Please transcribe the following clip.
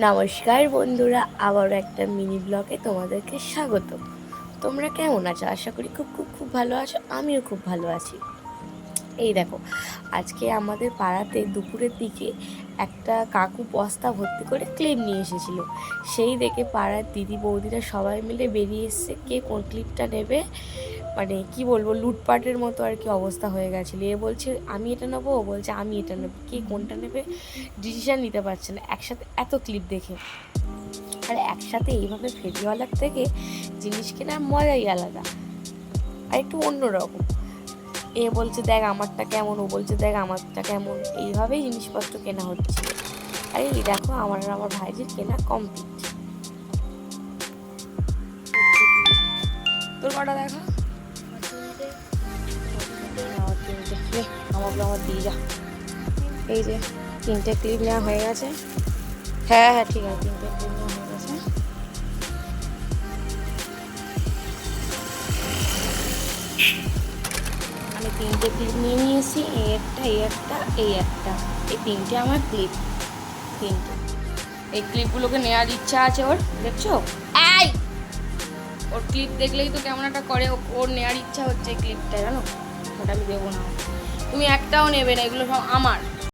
নমস্কার বন্ধুরা, আবারও একটা মিনি ব্লগে তোমাদেরকে স্বাগত। তোমরা কেমন আছো? আশা করি খুব খুব খুব ভালো আছো। আমিও খুব ভালো আছি। এই দেখো, আজকে আমাদের পাড়াতে দুপুরের দিকে একটা কাকু বস্তা ভর্তি করে ক্লিপ নিয়ে এসেছিল। সেই দেখে পাড়ার দিদি বৌদিরা সবাই মিলে বেরিয়ে এসছে কে কোন ক্লিপটা নেবে। মানে কি বলবো, লুটপাটের মতো আর কি অবস্থা হয়ে গেছিলো। এ বলছে আমি এটা নেবো, ও বলছে আমি এটা নেবো, কে কোনটা নেবে ডিসিশান নিতে পারছে না একসাথে এত ক্লিপ দেখে। আর একসাথে এইভাবে ফেরিওয়ালার থেকে জিনিস কেনার মজাই আলাদা, আর একটু অন্যরকম। এ বলছে দেখ আমারটা কেমন, ও বলছে দেখ আমারটা কেমন, এইভাবেই জিনিসপত্র কেনা হচ্ছিল। আর এই দেখো আমার আর আমার ভাইজির কেনা কমপ্লিট। তোর কটা দেখা আমার দিয়ে যা। এই যে 3টে ক্লিপ নেওয়া হয়ে গেছে। হ্যাঁ হ্যাঁ ঠিক আছে, 3টে ক্লিপ নেওয়া হয়ে গেছে। আমি 3টে ক্লিপ নিয়ে নিয়েছি, এই একটা এই একটা এই একটা, এই 3টে আমার ক্লিপ। 3টে এই ক্লিপগুলোকে নেওয়ার ইচ্ছা আছে ওর, দেখছো? এই ওর ক্লিপ দেখলেই তো কেমন একটা করে, ওর নেওয়ার ইচ্ছা হচ্ছে এই ক্লিপটা, জানো? ওটা আমি দেবো না, তুমি একটাও নেবে না, এগুলো সব আমার।